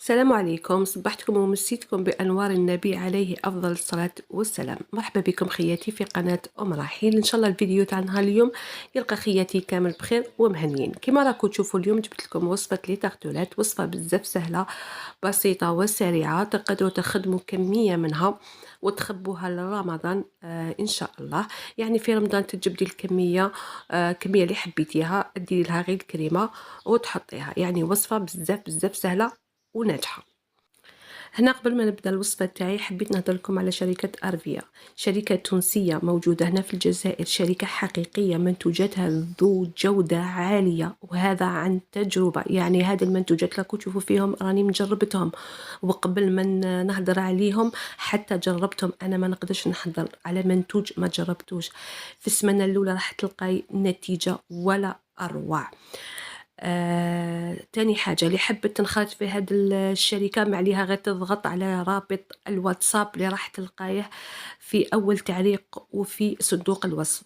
السلام عليكم، صبحتكم ومسيتكم بأنوار النبي عليه أفضل الصلاة والسلام. مرحبا بكم خياتي في قناة أم رحيل. إن شاء الله الفيديو تاع نهار اليوم يلقى خياتي كامل بخير ومهنيين. كما راكم تشوفوا اليوم جبت لكم وصفة لي تارتولات، وصفة بزاف سهلة بسيطة وسريعة، تقدروا تخدموا كمية منها وتخبوها لرمضان إن شاء الله. يعني في رمضان تجبدي الكمية كمية اللي حبيتيها، ديري لها غير الكريمة وتحطيها. يعني وصفة بزاف بزاف سهلة وناجحة. هنا قبل ما نبدا الوصفه تاعي حبيت نهضر لكم على شركه ارفيا، شركه تونسيه موجوده هنا في الجزائر، شركه حقيقيه منتوجاتها ذو جوده عاليه، وهذا عن تجربه. يعني هذه المنتوجات راكم تشوفوا فيهم راني مجربتهم، وقبل ما نهضر عليهم حتى جربتهم. انا ما نقدرش نهضر على منتوج ما جربتوش. في السمانه الاولى راح تلقاي نتيجه ولا اروع. تاني حاجة اللي حبت تنخرط في هذه الشركة، ما عليها غير تضغط على رابط الواتساب اللي راح تلقاه في أول تعليق وفي صندوق الوصف.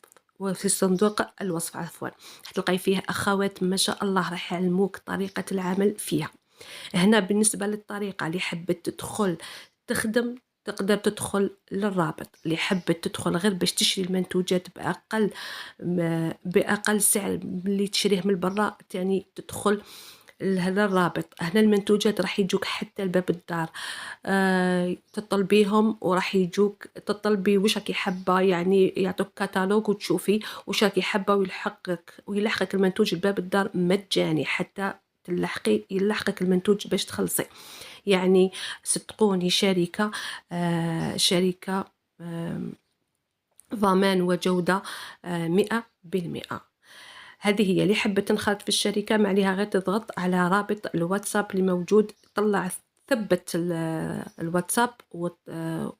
عفوا، راح تلقاي فيه أخوات ما شاء الله راح يعلموك طريقة العمل فيها. هنا بالنسبة للطريقة اللي حبت تدخل تخدم، تقدر تدخل للرابط. اللي حبت تدخل غير باش تشري المنتوجات بأقل سعر اللي تشريه من برا، تاني تدخل لهذا الرابط. هنا المنتوجات راح يجوك حتى لباب الدار. تطلبيهم وراح يجوك، تطلبي واش راكي حابه، يعني يعطوك كتالوج وتشوفي واش راكي حابه، ويلحقك المنتوج لباب الدار مجاني حتى يلحقك المنتوج باش تخلصي. يعني صدقوني شركة ضمان وجودة 100%. هذه هي اللي حبت تنخرط في الشركة، ما عليها غير تضغط على رابط الواتساب اللي موجود. طلع ثبت الواتساب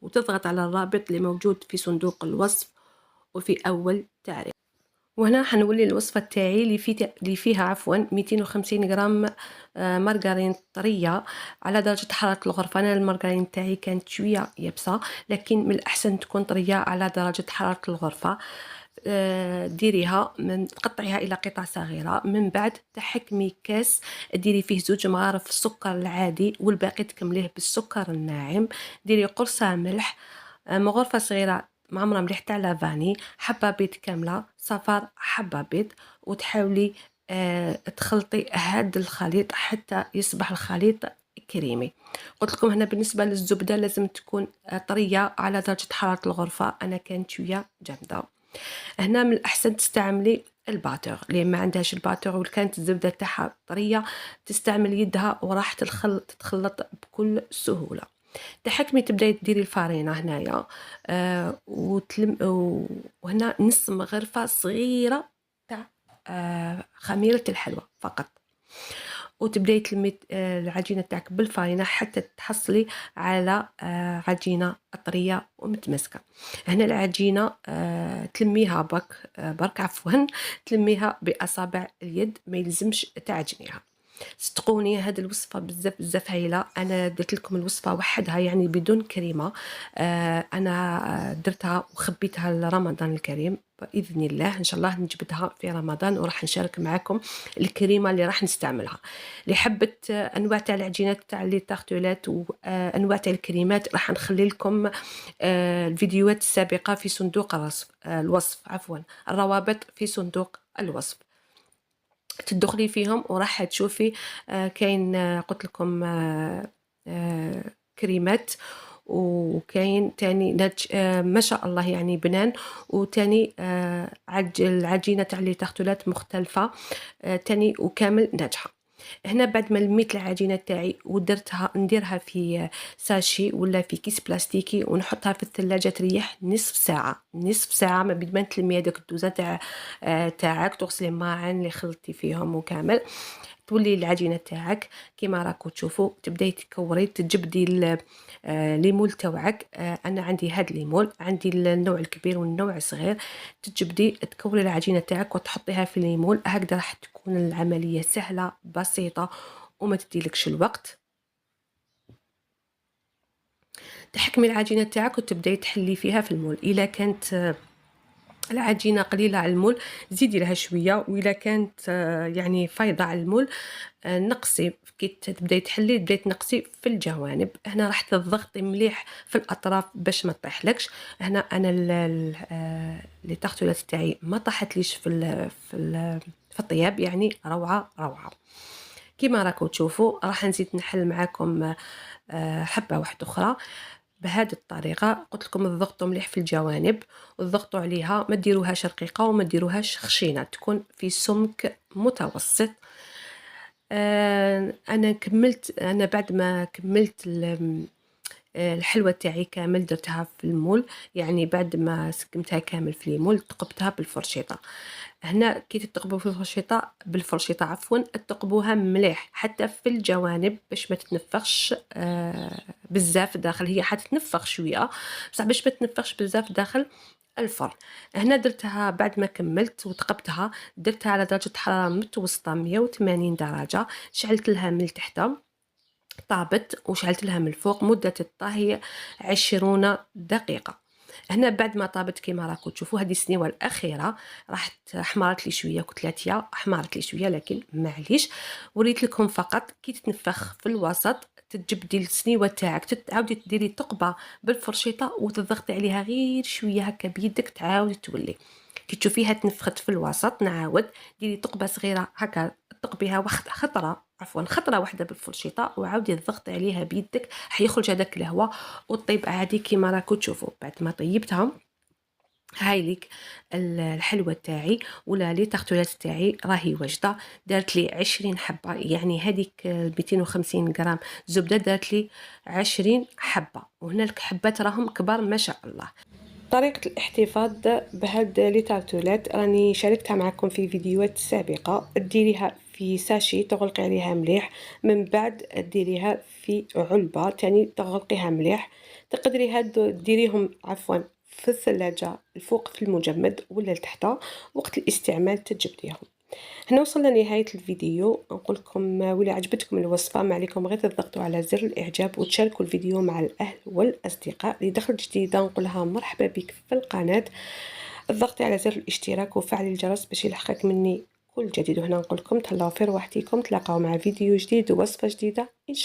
وتضغط على الرابط اللي موجود في صندوق الوصف وفي أول تعريف. وهنا حنولي الوصفة تاعي اللي فيها 250 غرام مارغرين طرية على درجة حرارة الغرفة. أنا المارغرين تاعي كانت شوية يابسة، لكن من الأحسن تكون طرية على درجة حرارة الغرفة. ديريها تقطعيها إلى قطع صغيرة، من بعد تحكمي كاس ديري فيه 2 مغارف السكر العادي والباقي تكمليه بالسكر الناعم. ديري قرصة ملح، مغرفة صغيرة معمرة مليح تاع لافاني، حبة بيض كاملة، صفار حبة بيض، وتحاولي تخلطي هذا الخليط حتى يصبح الخليط كريمي. قلت لكم هنا بالنسبة للزبدة لازم تكون طرية على درجة حرارة الغرفة، أنا كانت شوية جامدة. هنا من الأحسن تستعملي الباتور، اللي ما عندهاش الباتور وكانت الزبدة تاعها طرية تستعمل يدها وراح تتخلط بكل سهولة. تحكمي تبداي ديري الفارينة هنايا وهنا نص مغرفة صغيرة تاع خميرة الحلوى فقط، وتبداي تلمي العجينة تاعك بالفارينة حتى تحصلي على عجينة طرية ومتماسكة. هنا العجينة تلميها برك عفوا، تلميها بأصابع اليد، ما يلزمش تعجنيها. صدقوني هذه الوصفة بزاف بزاف هايلة. أنا درت لكم الوصفة وحدها يعني بدون كريمة. أنا درتها وخبيتها لرمضان الكريم، بإذن الله إن شاء الله نجبدها في رمضان وراح نشارك معكم الكريمة اللي راح نستعملها. اللي حبت أنواع تاع العجينات تاع لي تارتولات وأنواع تاع الكريمات راح نخلي لكم الفيديوهات السابقة في صندوق الوصف عفوا، الروابط في صندوق الوصف. تدخلي فيهم وراح تشوفي كاين قلت لكم كريمات، وكاين تاني ما شاء الله يعني بنان، وتاني العجينه تاع لي تارتولات مختلفه تاني وكامل ناجحه. هنا بعد ما لميت العجينه تاعي ودرتها نديرها في ساشي ولا في كيس بلاستيكي ونحطها في الثلاجه تريح نصف ساعه. نصف ساعه ما بين ما تلمي هذيك الدوزه تاعك تغسلي الماعن اللي خلطتي فيهم وكامل، تولي العجينه تاعك كيما راكم تشوفوا. تبداي تكوري تجبدي ليمول تاعك. انا عندي هاد ليمول، عندي النوع الكبير والنوع الصغير. تجبدي تكوري العجينه تاعك وتحطيها في الليمول، هكذا راح تكون العمليه سهله بسيطه وما تديلكش الوقت. تحكمي العجينه تاعك وتبداي تحلي فيها في المول. الا كانت العجينة قليلة على المول، زيدي لها شوية، وإلا كانت يعني فايضة على المول نقصي كي تبداي تحلي، تبداي تنقصي في الجوانب. هنا راح تضغطي مليح في الأطراف باش ما تطيحلكش. هنا أنا لي طارتولات تاعي ما طاحتليش في الطياب، يعني روعة روعة. كيما راكم تشوفوا راح نزيد نحل معاكم حبة واحدة أخرى بهذه الطريقة. قلت لكم تضغطوا مليح في الجوانب، وتضغطوا عليها، ما ديروهاش رقيقة وما ديروهاش خشينة، تكون في سمك متوسط. أنا بعد ما كملت الحلوة تاعي كامل درتها في المول، يعني بعد ما سكمتها كامل في المول تقبتها بالفرشيطة. هنا كي تتقبوا في بالفرشيطة عفوا، تقبوها مليح حتى في الجوانب باش ما تتنفخش بزاف داخل. هي حتتنفخ شوية بصح باش ما تتنفخش بزاف داخل الفرن. هنا درتها بعد ما كملت وتقبتها، درتها على درجة حرارة متوسطة 180 درجة، شعلت لها من تحت طابت وشعلت لها من الفوق. مدة الطهي 20 دقيقة. هنا بعد ما طابت كيما راكم تشوفوا هذه السنيوه الاخيره راح حمرت لي شويه، كنت لاتيه حمرت لي شويه لكن معليش. وريت لكم فقط كي تتنفخ في الوسط تجبدي السنيوه تاعك، تعاودي تديري ثقبه بالفرشيطه وتضغطي عليها غير شويه هكا بيدك، تعاودي تولي كي تشوفيها تنفخت في الوسط نعاود ديري ثقبه صغيره هكا، تقبيها خطره واحده بالفرشيطه وعاودي تضغطي عليها بيدك، حيخرج هذاك الهواء وطيب عادي كيما راكم تشوفوا. بعد ما طيبتها هاي ليك الحلوه تاعي ولا لي تارتولات تاعي راهي واجده. دارت لي 20 حبه، يعني هذيك 250 غرام زبده دارت لي 20 حبه، وهنا الحبات راهم كبار ما شاء الله. طريقة الاحتفاظ بهاد لي تارتولات راني شاركتها معكم في فيديوهات سابقة. ديريها في ساشي تغلقي عليها مليح، من بعد ديريها في علبة تاني تغلقيها مليح. تقدري ديريهم عفوا في الثلاجة الفوق في المجمد ولا لتحت، وقت الاستعمال تجبديهم. هنا وصلنا لنهاية الفيديو. نقول لكم ولا عجبتكم الوصفة ما عليكم غير تضغطوا على زر الإعجاب وتشاركوا الفيديو مع الأهل والأصدقاء. اللي دخل جديدة نقولها مرحبا بك في القناة، اضغطي على زر الاشتراك وفعلي الجرس باش يلحقك مني كل جديد. وهنا نقول لكم تهلاو في رواحتكم، تلاقاو مع فيديو جديد ووصفة جديدة إن شاء الله.